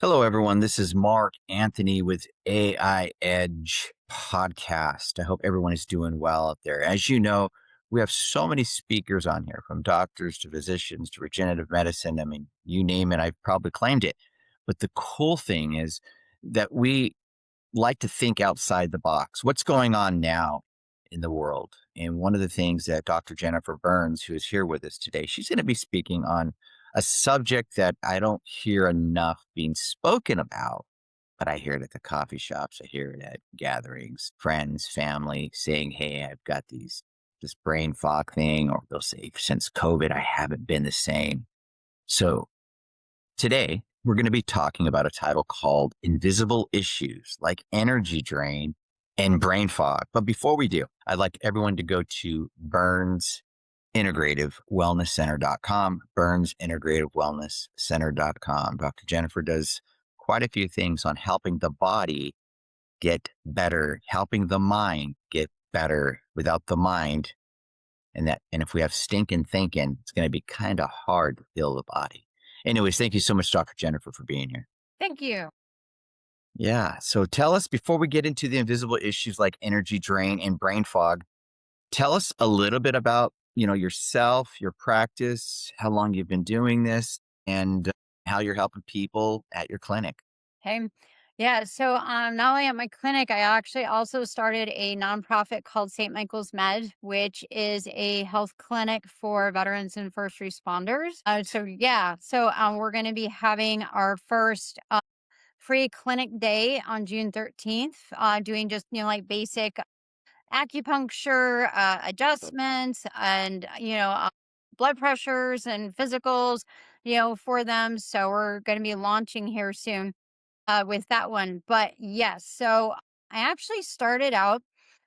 Hello, everyone. This is Mark Anthony with AI Edge Podcast. I hope everyone is doing well out there. As you know, we have so many speakers on here, from doctors to physicians to regenerative medicine. I mean, you name it, I've probably claimed it. But the cool thing is that we like to think outside the box. What's going on now in the world? And one of the things that Dr. Jennifer Burns, who is here with us today, she's going to be speaking on a subject that I don't hear enough being spoken about, but I hear it at the coffee shops. I hear it at gatherings, friends, family saying, "Hey, I've got this brain fog thing," or they'll say, "Since COVID, I haven't been the same." So today, we're going to be talking about a title called Invisible Issues Like Energy Drain and Brain Fog. But before we do, I'd like everyone to go to Burns Integrative Wellness Center.com, Burns Integrative Wellness Center.com. Dr. Jennifer does quite a few things on helping the body get better, helping the mind get better without the mind. And if we have stinking thinking, it's going to be kind of hard to heal the body. Anyways, thank you so much, Dr. Jennifer, for being here. Thank you. Yeah. So tell us, before we get into the invisible issues like energy drain and brain fog, tell us a little bit about, yourself, your practice, how long you've been doing this, and how you're helping people at your clinic. Okay. Yeah. So not only at my clinic, I actually also started a nonprofit called St. Michael's Med, which is a health clinic for veterans and first responders. So we're going to be having our first free clinic day on June 13th, doing just, like basic acupuncture, adjustments, and, blood pressures and physicals, for them. So we're going to be launching here soon with that one. But yes, so I actually started out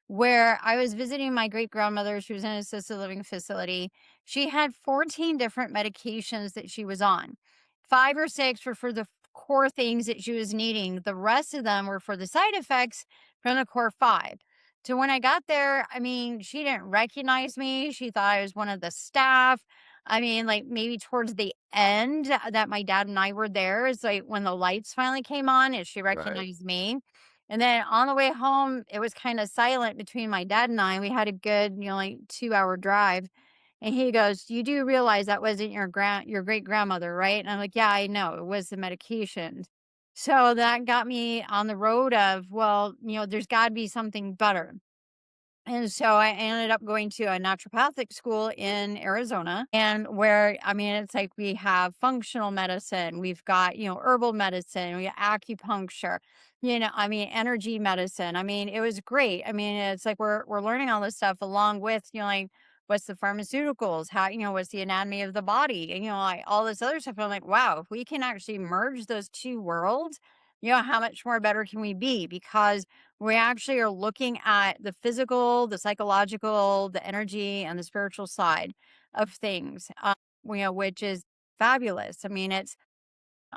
where I was visiting my great grandmother. She was in an assisted living facility. She had 14 different medications that she was on. Five or six were for the core things that she was needing. The rest of them were for the side effects from the core five. So when I got there, I mean, she didn't recognize me. She thought I was one of the staff. I mean, like maybe towards the end that my dad and I were there is like when the lights finally came on and she Right. recognized me. And then on the way home, it was kind of silent between my dad and I. We had a good, like 2 hour drive. And he goes, "You do realize that wasn't your great grandmother, right?" And I'm like, "Yeah, I know. It was the medications." So that got me on the road of, well, there's got to be something better. And so I ended up going to a naturopathic school in Arizona, and where, I mean, it's like we have functional medicine, we've got, herbal medicine, we got acupuncture, I mean, energy medicine. I mean, it was great. I mean, it's like we're learning all this stuff along with, like what's the pharmaceuticals, how, what's the anatomy of the body, and like all this other stuff. I'm like, wow, if we can actually merge those two worlds, how much more better can we be? Because we actually are looking at the physical, the psychological, the energy, and the spiritual side of things, which is fabulous. I mean, it's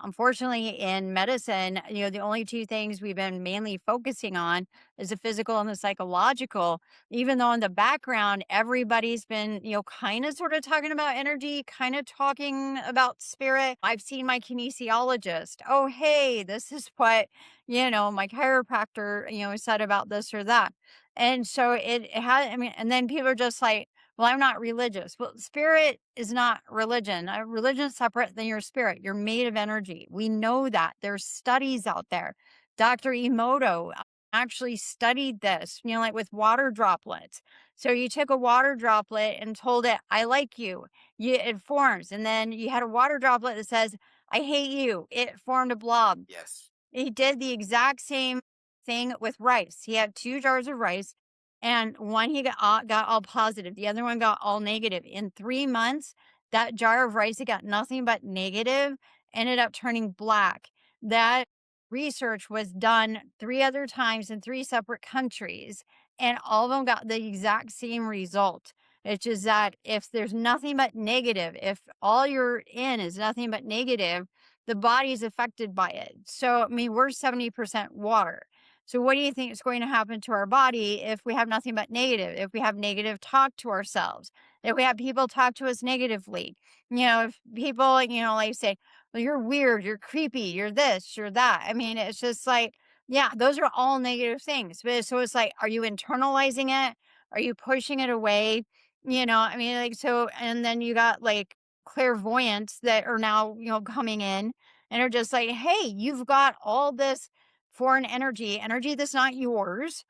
unfortunately in medicine, the only two things we've been mainly focusing on is the physical and the psychological, even though in the background, everybody's been, kind of sort of talking about energy, kind of talking about spirit. I've seen my kinesiologist. Oh, hey, this is what, my chiropractor, said about this or that. And so it had, I mean, and then people are just like, well, I'm not religious. Well, spirit is not religion. Religion is separate than your spirit. You're made of energy. We know that. There's studies out there. Dr. Emoto actually studied this, like with water droplets. So you took a water droplet and told it, "I like you." It forms. And then you had a water droplet that says, "I hate you." It formed a blob. Yes. He did the exact same thing with rice. He had 2 jars of rice, and one he got all positive, the other one got all negative. In 3 months, that jar of rice that got nothing but negative ended up turning black. That research was done 3 other times in 3 separate countries, and all of them got the exact same result. It's just that if there's nothing but negative, if all you're in is nothing but negative, the body is affected by it. So, I mean, we're 70% water. So, what do you think is going to happen to our body if we have nothing but negative? If we have negative talk to ourselves, if we have people talk to us negatively, if people, like say, well, you're weird, you're creepy, you're this, you're that. I mean, it's just like, yeah, those are all negative things. But so it's like, are you internalizing it? Are you pushing it away? I mean, like, so, and then you got like clairvoyants that are now, coming in and are just like, hey, you've got all this foreign energy that's not yours,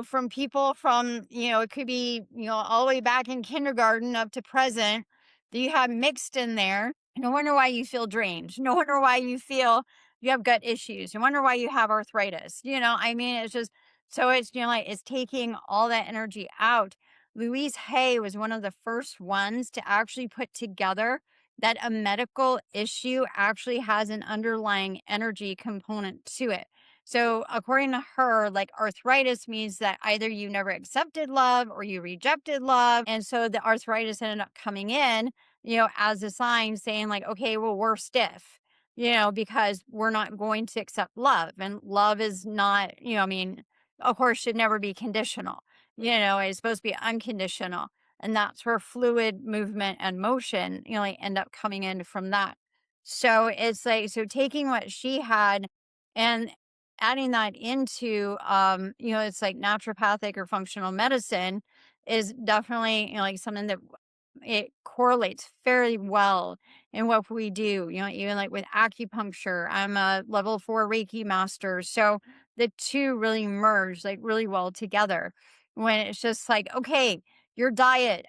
from people from, it could be, all the way back in kindergarten up to present that you have mixed in there. No wonder why you feel drained. No wonder why you feel you have gut issues. No wonder why you have arthritis. I mean, it's just so it's, like it's taking all that energy out. Louise Hay was one of the first ones to actually put together that a medical issue actually has an underlying energy component to it. So, according to her, like arthritis means that either you never accepted love or you rejected love. And so the arthritis ended up coming in, as a sign saying, like, okay, well, we're stiff, because we're not going to accept love. And love is not, I mean, of course, should never be conditional, it's supposed to be unconditional. And that's where fluid movement and motion, like end up coming in from that. So it's like, so taking what she had and adding that into, it's like naturopathic or functional medicine is definitely, like something that it correlates very well in what we do, even like with acupuncture. I'm a level 4 Reiki master. So the two really merge like really well together when it's just like, okay, your diet,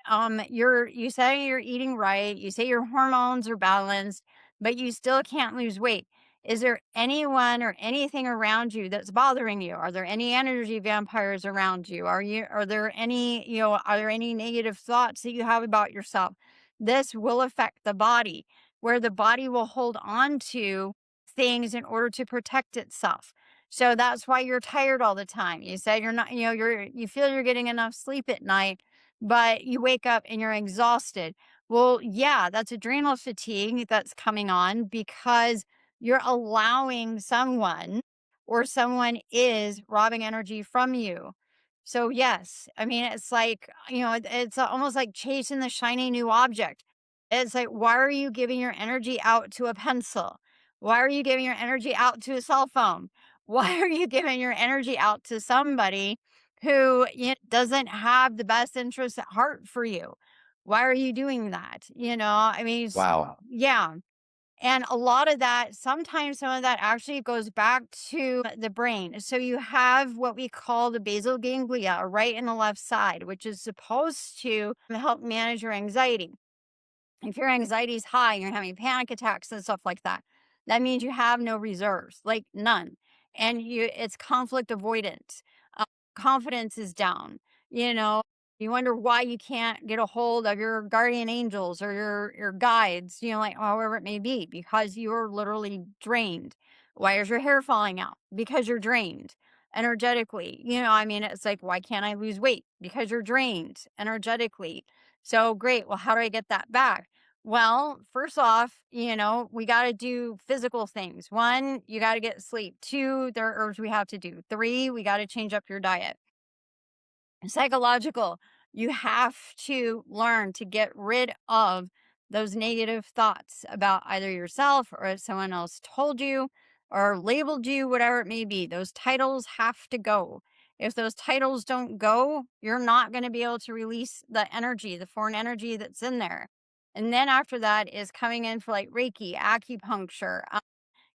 you say you're eating right, you say your hormones are balanced, but you still can't lose weight. Is there anyone or anything around you that's bothering you? Are there any energy vampires around you? Are there any, are there any negative thoughts that you have about yourself? This will affect the body, where the body will hold on to things in order to protect itself. So that's why you're tired all the time. You say you're not, you feel you're getting enough sleep at night, but you wake up and you're exhausted. Well, yeah, that's adrenal fatigue that's coming on because you're allowing someone or someone is robbing energy from you. So yes, I mean it's like, it's almost like chasing the shiny new object. It's like, why are you giving your energy out to a pencil? Why are you giving your energy out to a cell phone? Why are you giving your energy out to somebody who doesn't have the best interest at heart for you? Why are you doing that? I mean, Wow. yeah. And a lot of that, sometimes some of that actually goes back to the brain. So you have what we call the basal ganglia, right in the left side, which is supposed to help manage your anxiety. If your anxiety is high, you're having panic attacks and stuff like that, that means you have no reserves, like none. And it's conflict avoidance. Uh, Confidence is down. You know, you wonder why you can't get a hold of your guardian angels or your guides, like however it may be, because you're literally drained. Why is your hair falling out? Because you're drained energetically. I mean, it's like, why can't I lose weight? Because you're drained energetically. So great. Well, how do I get that back? Well, first off, we got to do physical things. One, you got to get sleep. Two, there are herbs we have to do. Three, we got to change up your diet. Psychological, you have to learn to get rid of those negative thoughts about either yourself or if someone else told you or labeled you, whatever it may be. Those titles have to go. If those titles don't go, you're not going to be able to release the energy, the foreign energy that's in there. And then after that is coming in for like Reiki, acupuncture,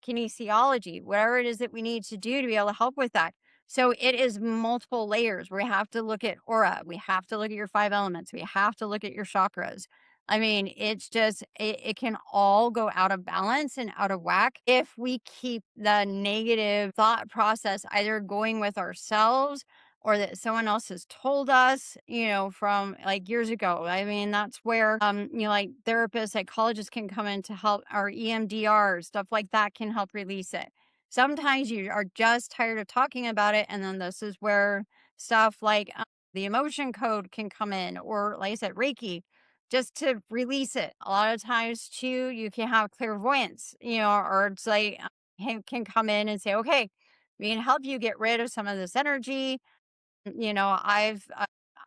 kinesiology, whatever it is that we need to do to be able to help with that. So it is multiple layers. We have to look at aura. We have to look at your 5 elements. We have to look at your chakras. I mean, it's just, it can all go out of balance and out of whack if we keep the negative thought process either going with ourselves or that someone else has told us, from like years ago. I mean, that's where, like therapists, psychologists can come in to help, our EMDR, stuff like that can help release it. Sometimes you are just tired of talking about it. And then this is where stuff like the emotion code can come in, or like I said, Reiki, just to release it. A lot of times, too, you can have clairvoyance, or it's like, can come in and say, okay, we can help you get rid of some of this energy. I've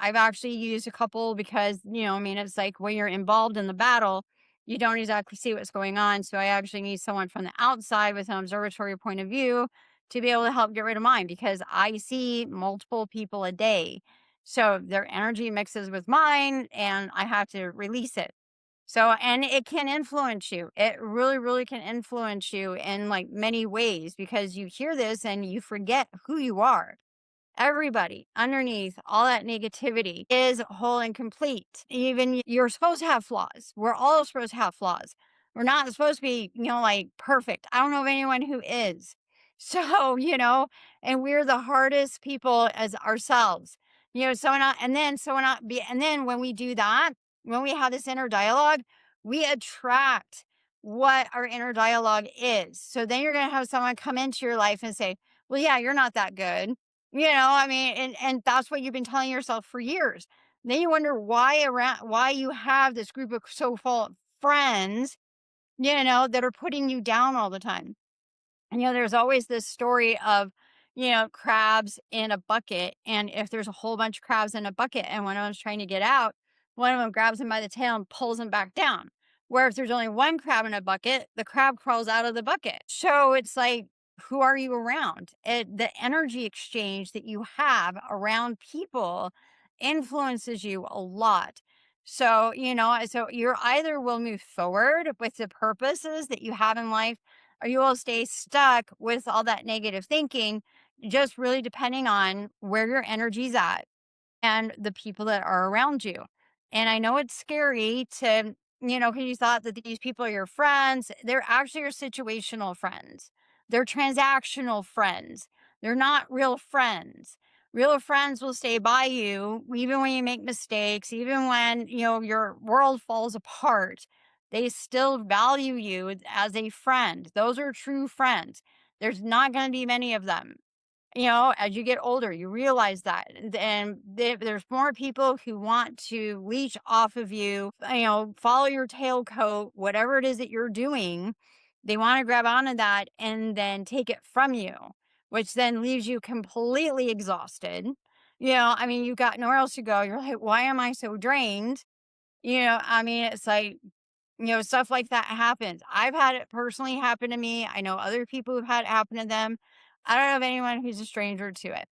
actually used a couple because, I mean, it's like when you're involved in the battle, you don't exactly see what's going on. So I actually need someone from the outside with an observatory point of view to be able to help get rid of mine because I see multiple people a day. So their energy mixes with mine and I have to release it. So, and it can influence you. It really, really can influence you in like many ways because you hear this and you forget who you are. Everybody underneath all that negativity is whole and complete. Even you're supposed to have flaws. We're all supposed to have flaws. We're not supposed to be, like perfect. I don't know of anyone who is. So, and we're the hardest people as ourselves. And then when we do that, when we have this inner dialogue, we attract what our inner dialogue is. So then you're going to have someone come into your life and say, well, yeah, you're not that good. And that's what you've been telling yourself for years. Then you wonder why you have this group of so-called friends, that are putting you down all the time. And, there's always this story of, crabs in a bucket. And if there's a whole bunch of crabs in a bucket and one of them's trying to get out, one of them grabs him by the tail and pulls him back down. Where if there's only one crab in a bucket, the crab crawls out of the bucket. So it's like, who are you around? The energy exchange that you have around people influences you a lot. So you're either will move forward with the purposes that you have in life or you will stay stuck with all that negative thinking, just really depending on where your energy's at and the people that are around you. And I know it's scary to, because you thought that these people are your friends. They're actually your situational friends. They're transactional friends. They're not real friends. Real friends will stay by you even when you make mistakes, even when, your world falls apart. They still value you as a friend. Those are true friends. There's not going to be many of them. As you get older, you realize that. And there's more people who want to leech off of you, follow your tailcoat, whatever it is that you're doing. They want to grab onto that and then take it from you, which then leaves you completely exhausted. You've got nowhere else to go. You're like, why am I so drained? It's like, stuff like that happens. I've had it personally happen to me. I know other people who've had it happen to them. I don't know of anyone who's a stranger to it.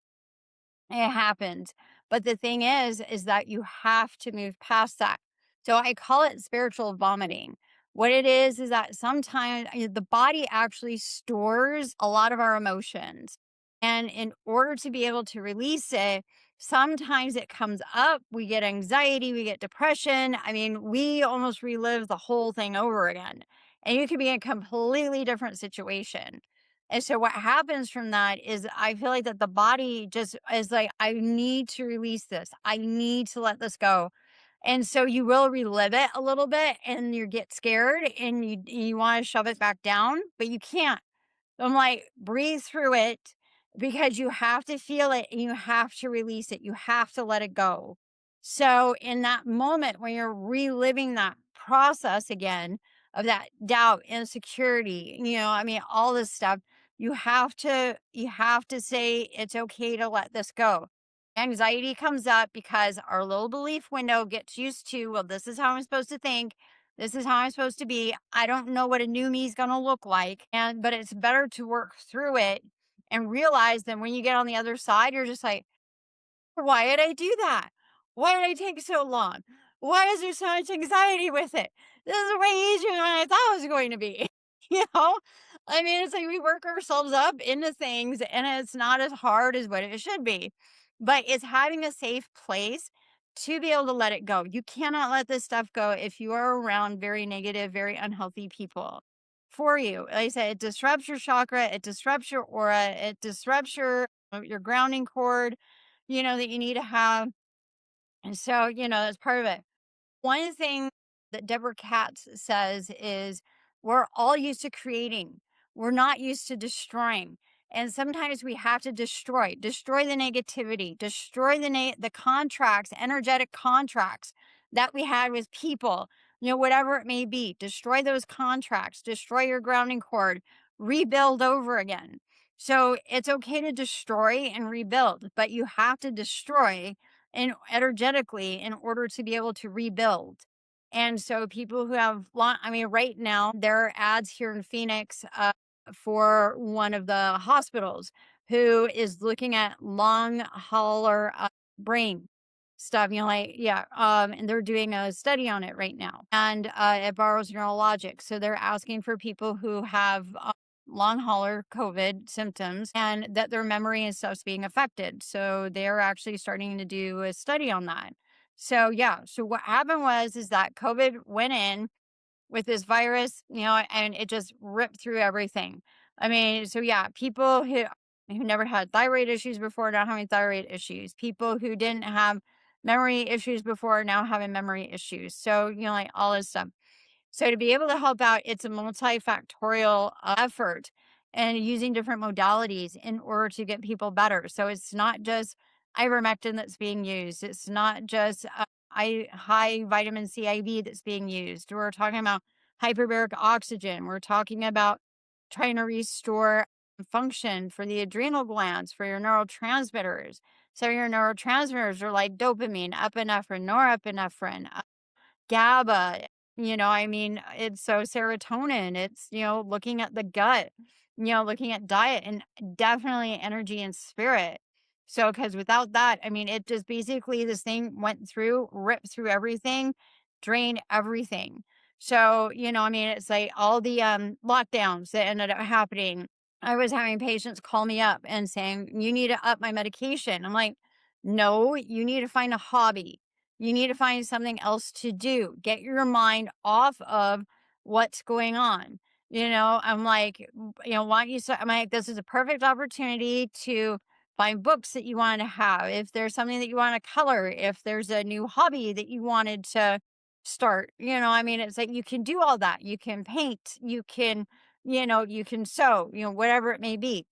It happens. But the thing is that you have to move past that. So I call it spiritual vomiting. What it is that sometimes the body actually stores a lot of our emotions. And in order to be able to release it, sometimes it comes up. We get anxiety, we get depression. We almost relive the whole thing over again. And you could be in a completely different situation. And so what happens from that is I feel like that the body just is like, I need to release this. I need to let this go. And so you will relive it a little bit and you get scared and you want to shove it back down, but you can't. I'm like, breathe through it because you have to feel it and you have to release it. You have to let it go. So, in that moment when you're reliving that process again of that doubt, insecurity, all this stuff, you have to say it's okay to let this go. Anxiety comes up because our little belief window gets used to, well, this is how I'm supposed to think. This is how I'm supposed to be. I don't know what a new me is going to look like. But it's better to work through it and realize that when you get on the other side, you're just like, why did I do that? Why did I take so long? Why is there so much anxiety with it? This is way easier than I thought it was going to be. you know? It's like we work ourselves up into things and it's not as hard as what it should be. But it's having a safe place to be able to let it go. You cannot let this stuff go if you are around very negative, very unhealthy people for you. Like I said, it disrupts your chakra, it disrupts your aura, it disrupts your grounding cord that you need to have. And so, that's part of it. One thing that Deborah Katz says is we're all used to creating. We're not used to destroying. And sometimes we have to destroy the negativity, destroy the contracts, energetic contracts that we had with people, whatever it may be. Destroy those contracts, destroy your grounding cord, rebuild over again. So it's okay to destroy and rebuild, but you have to destroy energetically in order to be able to rebuild. And so people who have long, I mean, right now there are ads here in Phoenix for one of the hospitals who is looking at long hauler brain stuff. Like, yeah, and they're doing a study on it right now, and it borrows neurologic. So they're asking for people who have long hauler COVID symptoms and that their memory and stuff's being affected. So they're actually starting to do a study on that. So yeah, so what happened was is that COVID went in with this virus, and it just ripped through everything. I mean, so yeah, people who never had thyroid issues before now having thyroid issues. People who didn't have memory issues before now having memory issues. So, like all this stuff. So to be able to help out, it's a multifactorial effort and using different modalities in order to get people better. So it's not just ivermectin that's being used. It's not just high vitamin C IV that's being used. We're talking about hyperbaric oxygen. We're talking about trying to restore function for the adrenal glands, for your neurotransmitters. So your neurotransmitters are like dopamine, epinephrine, norepinephrine, GABA, I mean, it's so serotonin, it's, looking at the gut, looking at diet and definitely energy and spirit. So, because without that, I mean, it just basically this thing went through, ripped through everything, drained everything. So, I mean, it's like all the lockdowns that ended up happening. I was having patients call me up and saying, you need to up my medication. I'm like, no, you need to find a hobby. You need to find something else to do. Get your mind off of what's going on. I'm like, why don't you start? I'm like, this is a perfect opportunity to find books that you want to have. If there's something that you want to color, if there's a new hobby that you wanted to start, I mean, it's like you can do all that. You can paint, you can sew, whatever it may be,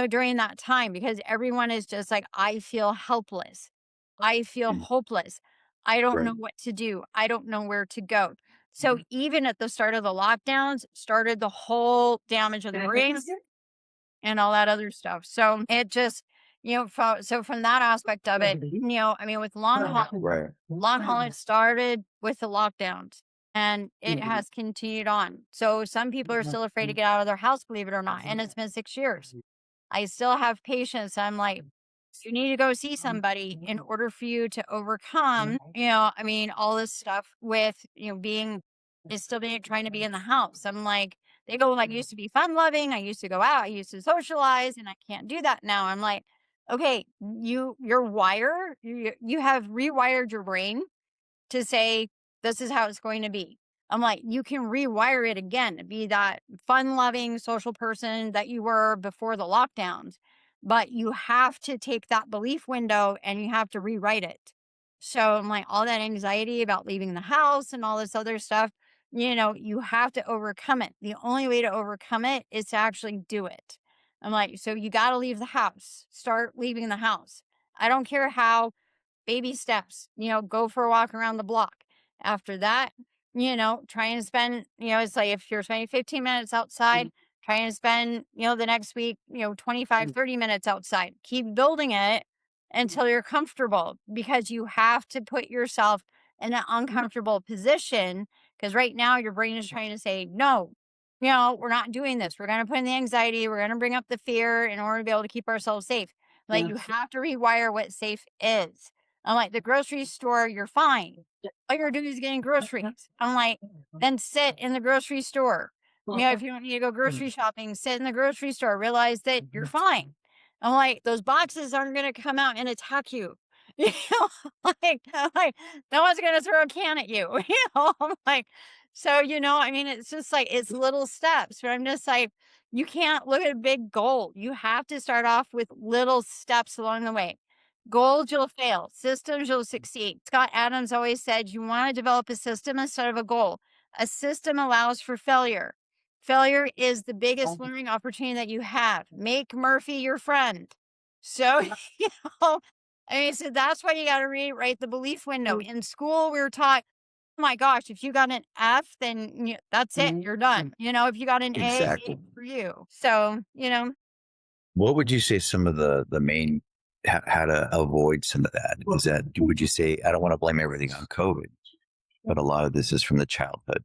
during that time because everyone is just like, I feel helpless. I feel Mm. hopeless. I don't know Right. what to do. I don't know where to go. So even at the start of the lockdowns, started the whole damage of the brain and all that other stuff. So it just, from that aspect of it, I mean, with Right. long haul, it started with the lockdowns and it has continued on. So some people are still afraid to get out of their house, believe it or not. And it's been 6 years. I still have patients. I'm like, you need to go see somebody in order for you to overcome, I mean, all this stuff with, being is still being trying to be in the house. I'm like, they go, like, I used to be fun loving. I used to go out. I used to socialize and I can't do that now. I'm like, okay, you have rewired your brain to say, this is how it's going to be. I'm like, you can rewire it again to be that fun loving social person that you were before the lockdowns. But you have to take that belief window and you have to rewrite it. So I'm like, all that anxiety about leaving the house and all this other stuff, you have to overcome it. The only way to overcome it is to actually do it. I'm like, so you got to leave the house, start leaving the house. I don't care how baby steps, go for a walk around the block. After that, try and spend, it's like if you're spending 15 minutes outside, try and spend, the next week, 25, 30 minutes outside. Keep building it until you're comfortable because you have to put yourself in an uncomfortable position because right now your brain is trying to say, no, we're not doing this. We're going to put in the anxiety. We're going to bring up the fear in order to be able to keep ourselves safe. Like you have to rewire what safe is. I'm like, the grocery store, you're fine. All you're doing is getting groceries. I'm like, then sit in the grocery store. If you don't need to go grocery shopping, sit in the grocery store. Realize that you're fine. I'm like, those boxes aren't going to come out and attack you. You know, I'm like, no one's going to throw a can at you. I'm like, so, I mean, it's just like, it's little steps, but I'm just like, you can't look at a big goal. You have to start off with little steps along the way. Goals, you'll fail. Systems, you'll succeed. Scott Adams always said, you want to develop a system instead of a goal. A system allows for failure. Failure is the biggest learning opportunity that you have. Make Murphy your friend. So, you know, I mean, so that's why you got to rewrite the belief window. In school, we were taught, oh my gosh, if you got an F, then that's it, you're done. If you got an A, Exactly. for you. So, What would you say some of the main how to avoid some of that? Is that would you say I don't want to blame everything on COVID, but a lot of this is from the childhood.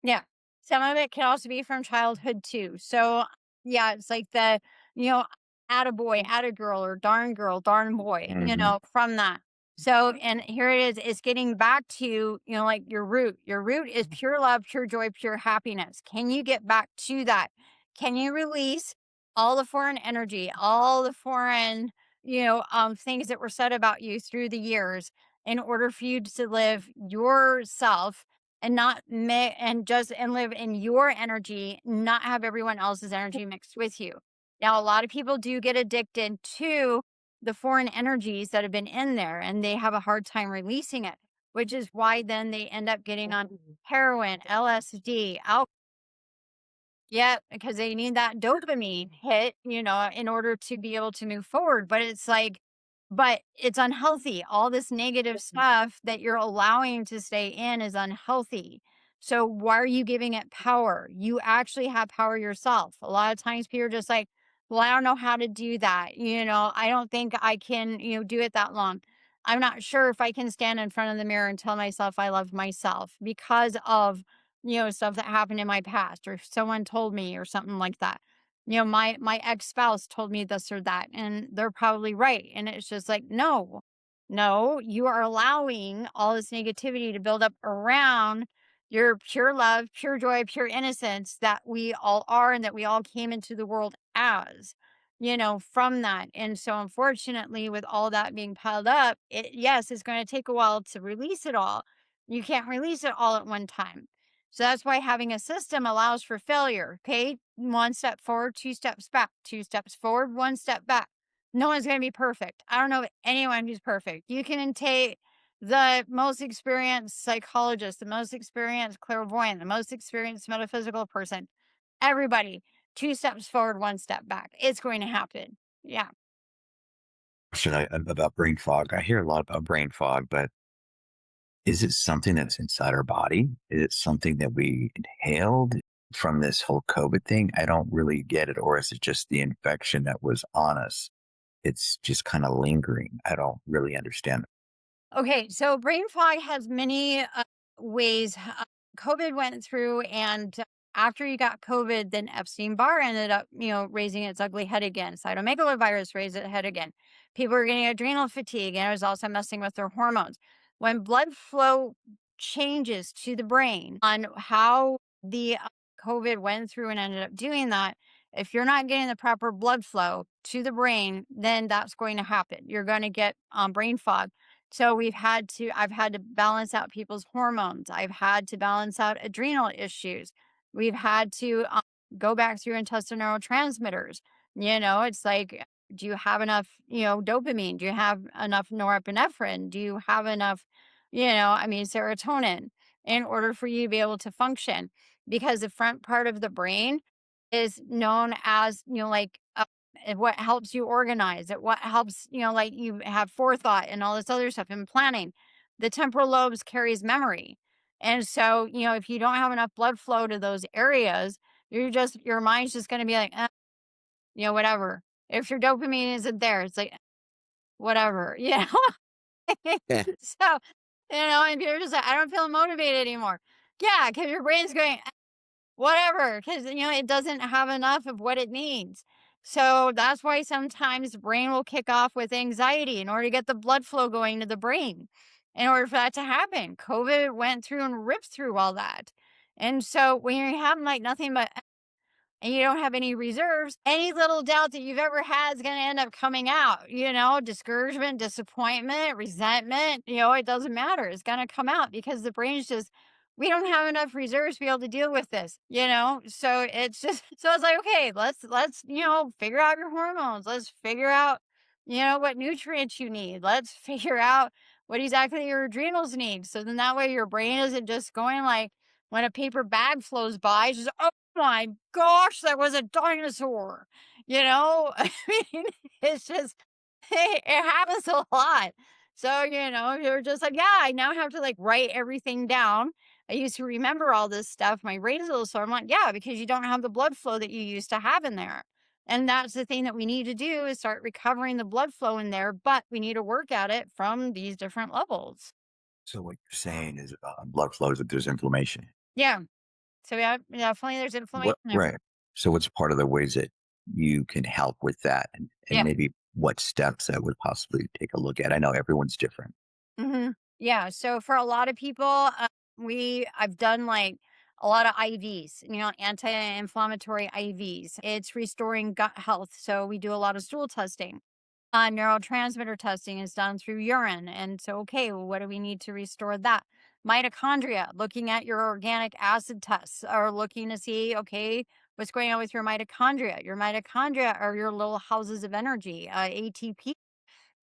Yeah. Some of it can also be from childhood too. So yeah, it's like the, you know, attaboy, attagirl, or darn girl, darn boy, Hmm. from that. So, and here it is getting back to, like your root. Your root is pure love, pure joy, pure happiness. Can you get back to that? Can you release all the foreign energy, all the foreign, things that were said about you through the years in order for you to live yourself and not and just and live in your energy, not have everyone else's energy mixed with you. Now, a lot of people do get addicted to the foreign energies that have been in there and they have a hard time releasing it, which is why then they end up getting on heroin, LSD, alcohol. Yeah, because they need that dopamine hit, in order to be able to move forward. But it's like, but it's unhealthy. All this negative stuff that you're allowing to stay in is unhealthy. So why are you giving it power? You actually have power yourself. A lot of times people are just like, well, I don't know how to do that. I don't think I can, do it that long. I'm not sure if I can stand in front of the mirror and tell myself I love myself because of stuff that happened in my past or if someone told me or something like that. My ex-spouse told me this or that, and they're probably right. And it's just like, no, no, you are allowing all this negativity to build up around your pure love, pure joy, pure innocence that we all are and that we all came into the world as, from that. And so unfortunately, with all that being piled up, yes, it's going to take a while to release it all. You can't release it all at one time. So that's why having a system allows for failure. Okay. One step forward, two steps back, two steps forward, one step back. No one's going to be perfect. I don't know of anyone who's perfect. You can take the most experienced psychologist, the most experienced clairvoyant, the most experienced metaphysical person, everybody, two steps forward, one step back. It's going to happen. Yeah. Should I about brain fog? I hear a lot about brain fog, but is it something that's inside our body? Is it something that we inhaled from this whole COVID thing? I don't really get it. Or is it just the infection that was on us? It's just kind of lingering. I don't really understand. Okay, so brain fog has many ways. COVID went through, and after you got COVID, then Epstein Barr ended up, raising its ugly head again. Cytomegalovirus raised its head again. People were getting adrenal fatigue, and it was also messing with their hormones. When blood flow changes to the brain on how the COVID went through and ended up doing that, if you're not getting the proper blood flow to the brain, then that's going to happen. You're going to get brain fog. So I've had to balance out people's hormones. I've had to balance out adrenal issues. We've had to go back through and test the neurotransmitters. It's like, do you have enough, dopamine? Do you have enough norepinephrine? Do you have enough, serotonin in order for you to be able to function? Because the front part of the brain is known as, what helps you organize it, what helps, like you have forethought and all this other stuff and planning. The temporal lobes carries memory. And so, if you don't have enough blood flow to those areas, your mind's just going to be like, whatever. If your dopamine isn't there, it's like, whatever, Yeah. So, and you're just like, I don't feel motivated anymore. Yeah, because your brain's going, whatever, because it doesn't have enough of what it needs. So that's why sometimes the brain will kick off with anxiety in order to get the blood flow going to the brain. In order for that to happen, COVID went through and ripped through all that. And so when you're having like nothing but and you don't have any reserves, any little doubt that you've ever had is going to end up coming out, discouragement, disappointment, resentment, it doesn't matter. It's going to come out because the brain's just, we don't have enough reserves to be able to deal with this, So it's just, so it's like, okay, let's, figure out your hormones. Let's figure out, what nutrients you need. Let's figure out what exactly your adrenals need. So then that way your brain isn't just going like, when a paper bag flows by, it's just, oh my gosh, that was a dinosaur. I mean, it's just, it happens a lot. So, you're just like, yeah, I now have to like write everything down. I used to remember all this stuff. My brain is a little sore. I'm like, yeah, because you don't have the blood flow that you used to have in there. And that's the thing that we need to do is start recovering the blood flow in there, but we need to work at it from these different levels. So what you're saying is blood flows if there's inflammation. Yeah. So yeah, definitely there's inflammation What there. right. So what's part of the ways that you can help with that and Yeah. maybe what steps that would possibly take a look at? I know everyone's different. hmm Yeah. So for a lot of people, I've done like a lot of IVs, anti-inflammatory IVs. It's restoring gut health. So we do a lot of stool testing. Neurotransmitter testing is done through urine. And so, okay, well, what do we need to restore that? Mitochondria, looking at your organic acid tests or looking to see, okay, what's going on with your mitochondria. Your mitochondria are your little houses of energy, ATP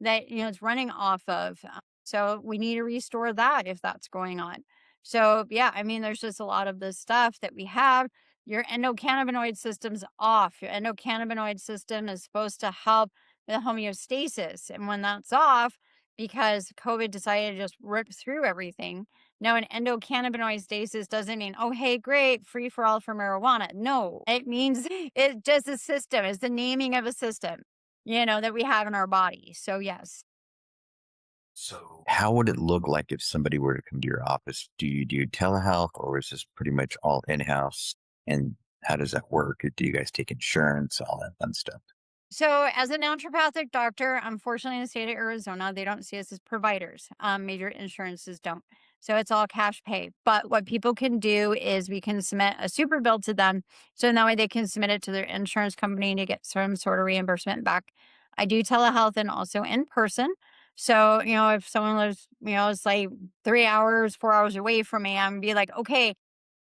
that it's running off of. So we need to restore that if that's going on. So yeah, I mean, there's just a lot of this stuff that we have. Your endocannabinoid system's off. Your endocannabinoid system is supposed to help with homeostasis, and when that's off, because COVID decided to just rip through everything. Now, an endocannabinoid stasis doesn't mean, oh, hey, great, free for all for marijuana. No, it means it's just a system. It's the naming of a system that we have in our body. So, yes. So how would it look like if somebody were to come to your office? Do you do telehealth or is this pretty much all in-house? And how does that work? Do you guys take insurance, all that fun stuff? So, as a naturopathic doctor, unfortunately, in the state of Arizona, they don't see us as providers. Major insurances don't. So, it's all cash pay. But what people can do is we can submit a super bill to them. So, in that way, they can submit it to their insurance company to get some sort of reimbursement back. I do telehealth and also in person. So, if someone lives, it's like 3 hours, 4 hours away from me, I'm be like, okay,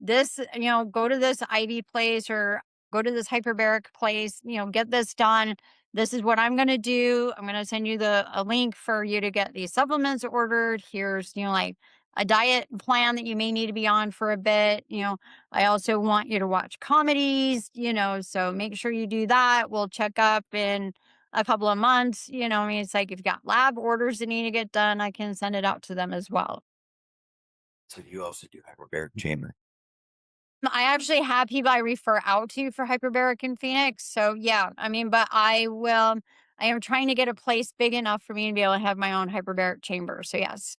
go to this IV place or go to this hyperbaric place, get this done. This is what I'm going to do. I'm going to send you a link for you to get these supplements ordered. Here's, like a diet plan that you may need to be on for a bit. I also want you to watch comedies, so make sure you do that. We'll check up in a couple of months. I mean, it's like if you've got lab orders that need to get done, I can send it out to them as well. So you also do hyperbaric chamber. I actually have people I refer out to for hyperbaric in Phoenix. So yeah, I mean, but I am trying to get a place big enough for me to be able to have my own hyperbaric chamber. So yes.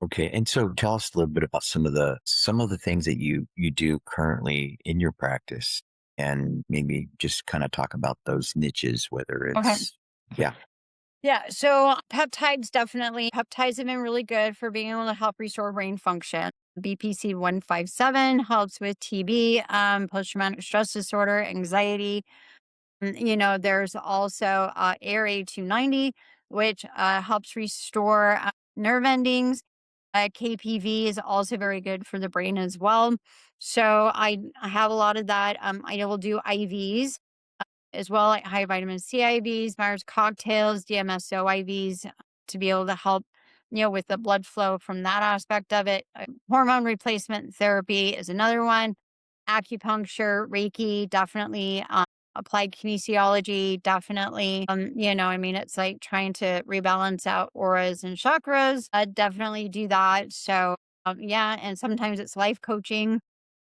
Okay. And so tell us a little bit about some of the things that you do currently in your practice and maybe just kind of talk about those niches, whether Okay. it's yeah. Yeah. So peptides, definitely. Peptides have been really good for being able to help restore brain function. BPC 157 helps with TB, post traumatic stress disorder, anxiety. There's also ARA 290, which helps restore nerve endings. KPV is also very good for the brain as well. So I have a lot of that. I will do IVs as well, like high vitamin C IVs, Myers cocktails, DMSO IVs to be able to help, with the blood flow from that aspect of it. Hormone replacement therapy is another one. Acupuncture, Reiki, definitely. Applied kinesiology, definitely. I mean, it's like trying to rebalance out auras and chakras. Definitely do that. So, yeah. And sometimes it's life coaching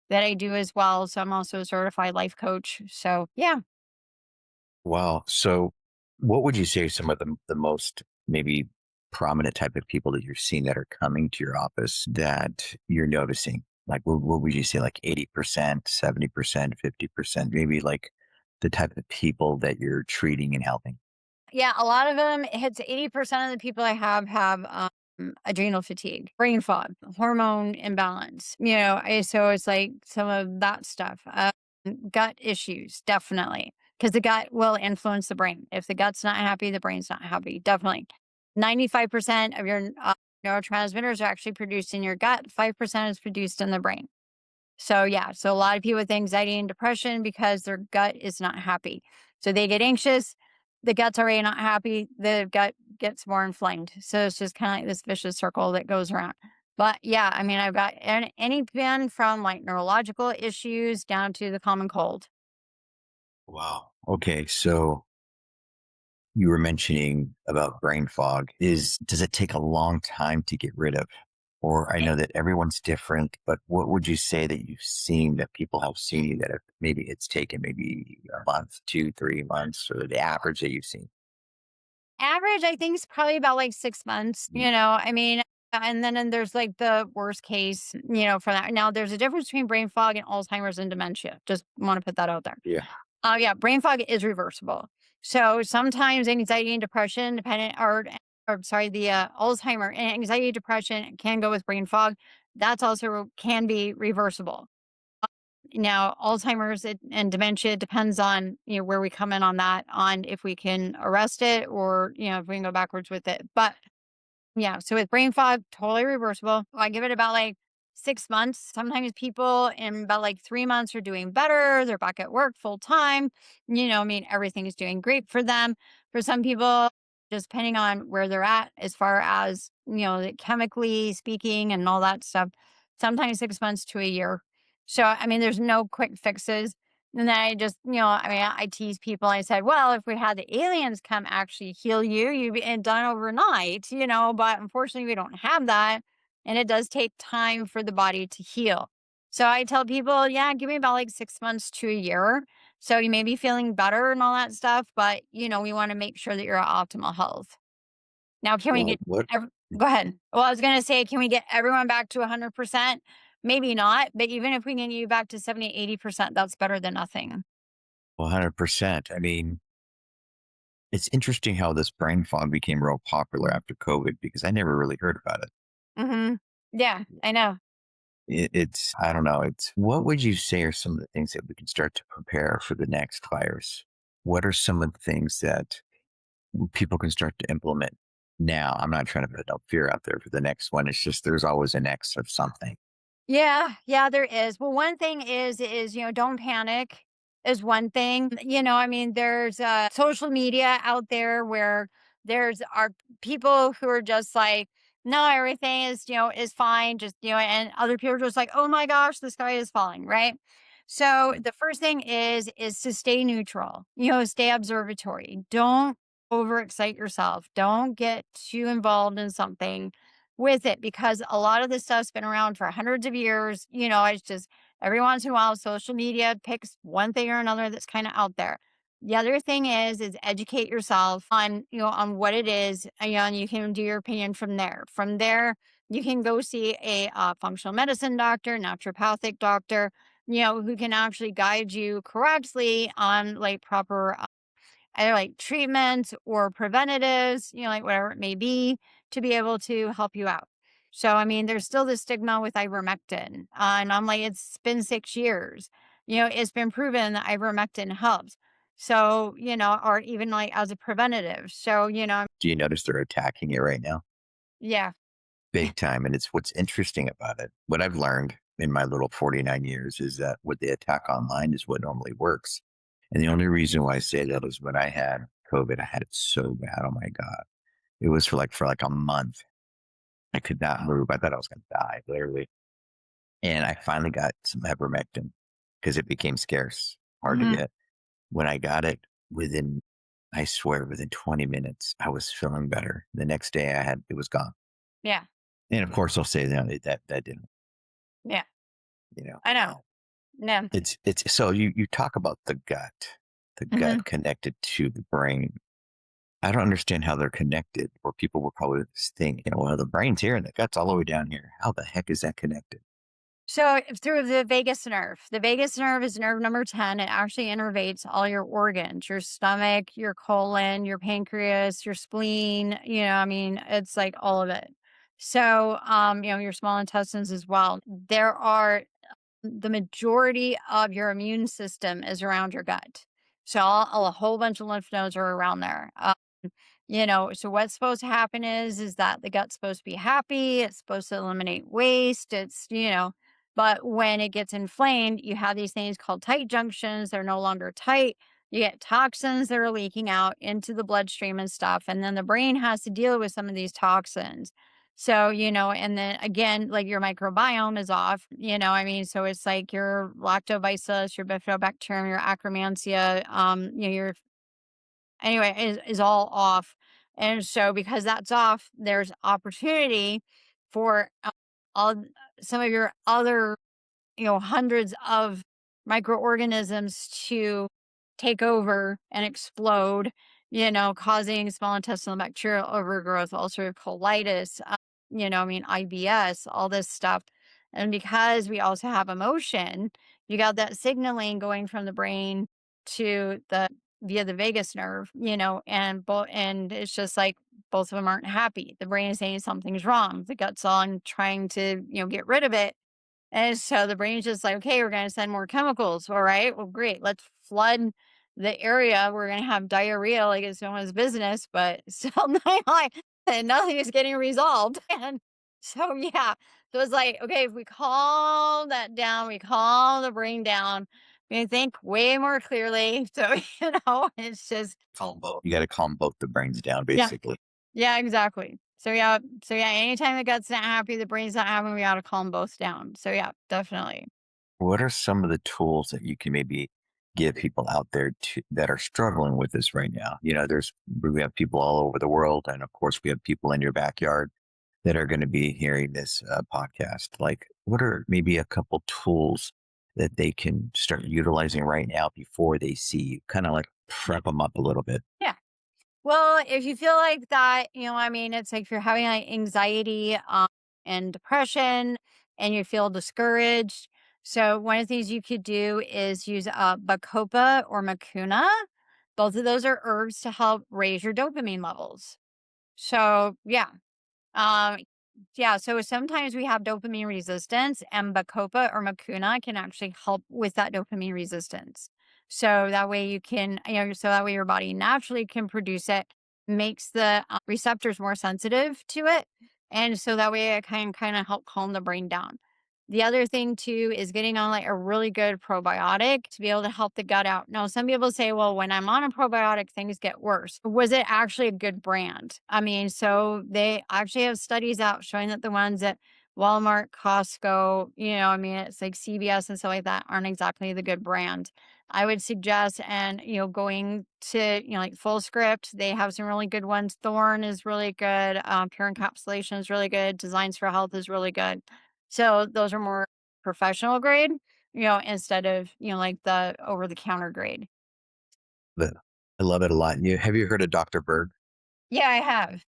that I do as well. So I'm also a certified life coach. So, yeah. Wow. So what would you say are some of the most maybe prominent type of people that you're seeing that are coming to your office that you're noticing? Like what would you say, like 80%, 70%, 50%, maybe like the type of people that you're treating and helping? Yeah, a lot of them, it hits 80% of the people I have adrenal fatigue, brain fog, hormone imbalance. So it's like some of that stuff. Gut issues, definitely, because the gut will influence the brain. If the gut's not happy, the brain's not happy. Definitely, 95% of your neurotransmitters are actually produced in your gut. 5% is produced in the brain. So yeah, so a lot of people with anxiety and depression because their gut is not happy. So they get anxious, the gut's already not happy, the gut gets more inflamed. So it's just kind of like this vicious circle that goes around. But yeah, I mean, I've got anything from like neurological issues down to the common cold. Wow. Okay. So you were mentioning about brain fog. Does it take a long time to get rid of? Or I know that everyone's different, but what would you say that you've seen that people have seen you that have, maybe it's taken maybe a month, 2, 3 months, or the average that you've seen? Average, I think, is probably about like 6 months. I mean, and then there's like the worst case, for that. Now there's a difference between brain fog and Alzheimer's and dementia. Just want to put that out there. Yeah. Yeah, brain fog is reversible. So sometimes anxiety and depression, dependent, or sorry, the Alzheimer and anxiety, depression can go with brain fog. That's also can be reversible. Now, Alzheimer's and dementia depends on where we come in on that, on if we can arrest it or if we can go backwards with it. But yeah, so with brain fog, totally reversible. I give it about like 6 months. Sometimes people in about like 3 months are doing better. They're back at work full time. I mean, everything is doing great for them. For some people, just depending on where they're at, as far as, chemically speaking and all that stuff, sometimes 6 months to a year. So, I mean, there's no quick fixes. And then I just, I mean, I tease people. I said, well, if we had the aliens come actually heal you, you'd be done overnight, but unfortunately, we don't have that. And it does take time for the body to heal. So I tell people, yeah, give me about like 6 months to a year. So you may be feeling better and all that stuff, but, we want to make sure that you're at optimal health. Now, can we Well, get, what go ahead. Well, I was going to say, can we get everyone back to 100%? Maybe not, but even if we can get you back to 70, 80%, that's better than nothing. 100%. I mean, it's interesting how this brain fog became real popular after COVID because I never really heard about it. Hmm. Yeah, I know. It's, I don't know. It's, what would you say are some of the things that we can start to prepare for the next virus? What are some of the things that people can start to implement now? I'm not trying to put no fear out there for the next one. It's just there's always an X of something. Yeah, yeah, there is. Well, one thing is, don't panic is one thing. I mean, there's social media out there where there's are people who are just like, no, everything is fine. Just, and other people are just like, oh my gosh, the sky is falling, right? So the first thing is to stay neutral, stay observatory. Don't overexcite yourself. Don't get too involved in something with it, because a lot of this stuff's been around for hundreds of years. It's just every once in a while, social media picks one thing or another that's kind of out there. The other thing is educate yourself on, on what it is, and you can do your opinion from there. From there, you can go see a functional medicine doctor, naturopathic doctor, who can actually guide you correctly on like proper either like treatments or preventatives, like whatever it may be, to be able to help you out. So, I mean, there's still the stigma with ivermectin. And I'm like, it's been 6 years. It's been proven that ivermectin helps. So, or even like as a preventative. So, Do you notice they're attacking it right now? yeah. Big time. And it's what's interesting about it. What I've learned in my little 49 years is that what they attack online is what normally works. And the only reason why I say that is when I had COVID, I had it so bad. Oh my God. It was for like a month. I could not move. I thought I was gonna die, literally. And I finally got some ivermectin because it became scarce, hard to Hmm. get. When I got it, within I swear within 20 minutes, I was feeling better. The next day it was gone. Yeah. And of course they'll say that didn't, Yeah. you know. I know. Yeah. It's so you talk about the Hmm. gut connected to the brain. I don't understand how they're connected, or people will probably think, well, the brain's here and the gut's all the way down here. How the heck is that connected? So through the vagus nerve. The vagus nerve is nerve number 10. It actually innervates all your organs, your stomach, your colon, your pancreas, your spleen, I mean, it's like all of it. So, your small intestines as well. The majority of your immune system is around your gut. So a whole bunch of lymph nodes are around there. So what's supposed to happen is that the gut's supposed to be happy. It's supposed to eliminate waste. But when it gets inflamed, you have these things called tight junctions. They're no longer tight. You get toxins that are leaking out into the bloodstream and stuff. And then the brain has to deal with some of these toxins. So, and then again, like your microbiome is off, I mean, so it's like your lactobacillus, your bifidobacterium, your akkermansia, your anyway, is all off. And so because that's off, there's opportunity for all some of your other, hundreds of microorganisms to take over and explode, causing small intestinal bacterial overgrowth, ulcerative colitis. IBS, all this stuff. And because we also have emotion, you got that signaling going from the brain to the via the vagus nerve, and it's just like both of them aren't happy. The brain is saying something's wrong. The gut's on trying to, get rid of it, and so the brain's just like, okay, we're going to send more chemicals. All right. Well, great. Let's flood the area. We're going to have diarrhea like it's no one's business, but still and nothing is getting resolved. And so, yeah. So it's like, okay, if we calm that down, we calm the brain down, we think way more clearly. So, it's just, Calm both. You got to calm both the brains down, yeah. basically. Yeah, exactly. So yeah, anytime the gut's not happy, the brain's not happy, we gotta calm both down. So yeah, definitely. What are some of the tools that you can maybe give people out there that are struggling with this right now? We have people all over the world, and of course, we have people in your backyard that are going to be hearing this podcast. Like, what are maybe a couple tools that they can start utilizing right now before they see you? Kind of like prep them up a little bit. Yeah. Well, if you feel like that, it's like if you're having like anxiety and depression and you feel discouraged. So one of the things you could do is use bacopa or macuna. Both of those are herbs to help raise your dopamine levels. So yeah, Um, yeah, so sometimes we have dopamine resistance, and Bacopa or Macuna can actually help with that dopamine resistance. So that way so that way your body naturally can produce it, makes the receptors more sensitive to it. And so that way it can kind of help calm the brain down. The other thing too is getting on like a really good probiotic to be able to help the gut out. Now, some people say, well, when I'm on a probiotic, things get worse. Was it actually a good brand? I mean, so they actually have studies out showing that the ones at Walmart, Costco, it's like CVS and stuff like that aren't exactly the good brand. I would suggest, and, going to, like Full Script, they have some really good ones. Thorn is really good. Pure Encapsulation is really good. Designs for Health is really good. So those are more professional grade, instead of, like the over the counter grade. But I love it a lot. Have you heard of Dr. Berg? Yeah, I have.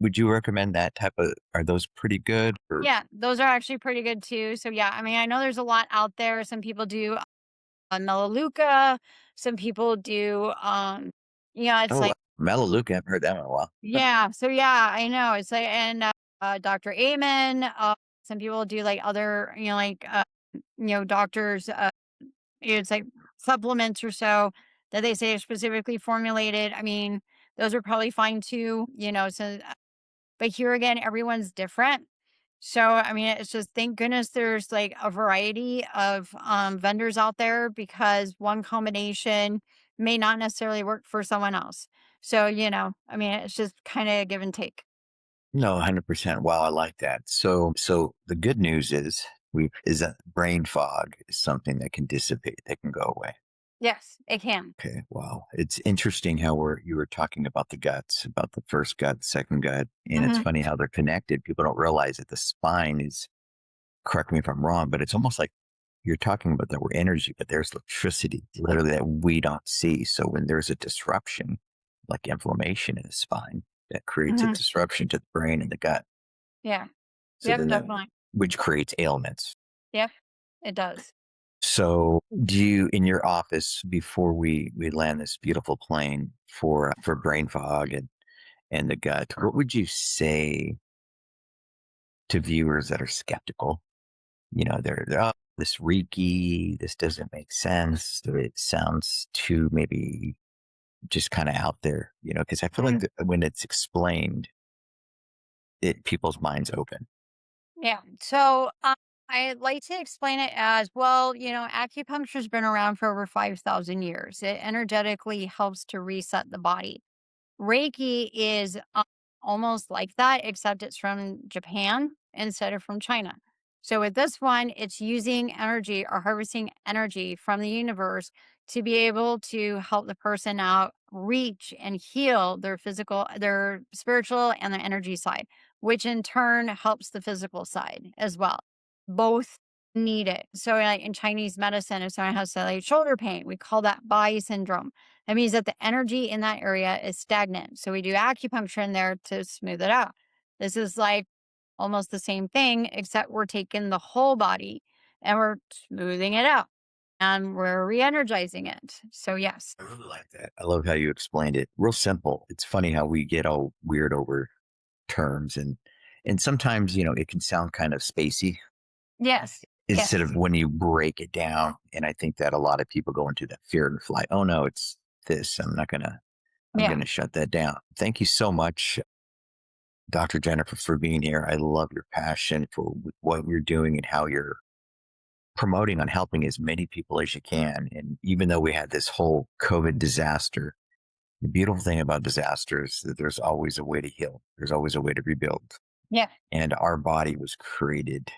Would you recommend that type of? Are those pretty good? Or Yeah, those are actually pretty good too. So yeah, I mean, I know there's a lot out there. Some people do Melaleuca, some people do it's oh, like Melaleuca, I haven't heard that in a while. yeah, so yeah, I know. It's like and Dr. Amen, some people do like other, doctors it's like supplements or so that they say are specifically formulated. I mean, those are probably fine too, but here again, everyone's different. So, I mean, it's just thank goodness there's like a variety of vendors out there because one combination may not necessarily work for someone else. So, I mean, it's just kind of give and take. No, 100%. Wow, I like that. So the good news is that brain fog is something that can dissipate, that can go away. Yes, it can. Okay, wow. It's interesting how you were talking about the guts, about the first gut, second gut, and it's Hmm. funny how they're connected. People don't realize that the spine is, correct me if I'm wrong, but it's almost like you're talking about that we're energy, but there's electricity literally that we don't see. So when there's a disruption, like inflammation in the spine, that creates a Hmm. disruption to the brain and the gut. Yeah. So Yep, then that, definitely. which creates ailments. Yep, it does. So do you, in your office, before we land this beautiful plane for brain fog and the gut, what would you say to viewers that are skeptical? They're oh, this Reiki, this doesn't make sense. It sounds too maybe just kind of out there, because I feel like Mhm. when it's explained, people's minds open. Yeah. So I like to explain it as well, acupuncture's been around for over 5,000 years. It energetically helps to reset the body. Reiki is almost like that, except it's from Japan instead of from China. So with this one, it's using energy or harvesting energy from the universe to be able to help the person out reach and heal their physical, their spiritual, and their energy side, which in turn helps the physical side as well. Both need it. So like in Chinese medicine, if someone has say, like shoulder pain, we call that Bai syndrome. That means that the energy in that area is stagnant. So we do acupuncture in there to smooth it out. This is like almost the same thing, except we're taking the whole body and we're smoothing it out and we're re-energizing it. So yes. I really like that. I love how you explained it. Real simple. It's funny how we get all weird over terms and sometimes, it can sound kind of spacey Yes. instead Yes. of when you break it down. And I think that a lot of people go into that fear and flight. Oh no, it's this. I'm Yeah. gonna shut that down. Thank you so much, Dr. Jennifer, for being here. I love your passion for what you're doing and how you're promoting on helping as many people as you can. And even though we had this whole COVID disaster, the beautiful thing about disaster is that there's always a way to heal. There's always a way to rebuild. Yeah. And our body was created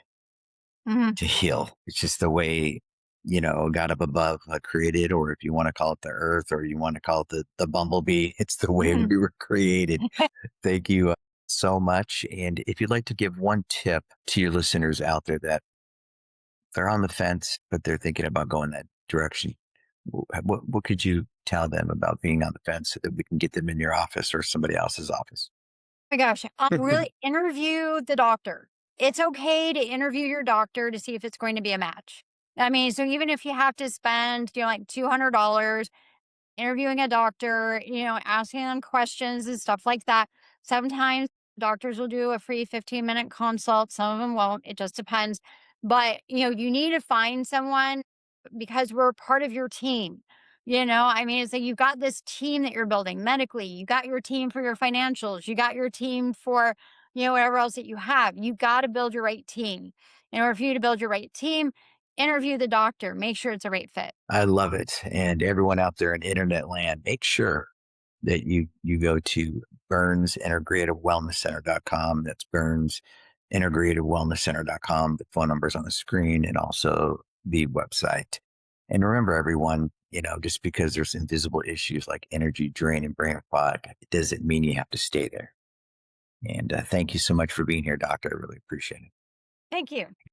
Hmm. to heal. It's just the way, God up above created, or if you want to call it the earth, or you want to call it the bumblebee, it's the way Hmm. we were created. Thank you so much. And if you'd like to give one tip to your listeners out there that they're on the fence, but they're thinking about going that direction, what could you tell them about being on the fence so that we can get them in your office or somebody else's office? My gosh, really interview the doctor. It's okay to interview your doctor to see if it's going to be a match. I mean, so even if you have to spend, like $200 interviewing a doctor, asking them questions and stuff like that. Sometimes doctors will do a free 15-minute consult. Some of them won't. It just depends. But, you need to find someone because we're part of your team. I mean, it's like you've got this team that you're building medically. You got your team for your financials. You got your team for, whatever else that you have. You got to build your right team. In order for you to build your right team, interview the doctor, make sure it's a right fit. I love it. And everyone out there in internet land, make sure that you go to Burns Integrative Wellness Center.com. That's Burns Integrative Wellness Center.com. The phone number is on the screen and also the website. And remember, everyone, just because there's invisible issues like energy drain and brain fog, it doesn't mean you have to stay there. And thank you so much for being here, doctor. I really appreciate it. Thank you.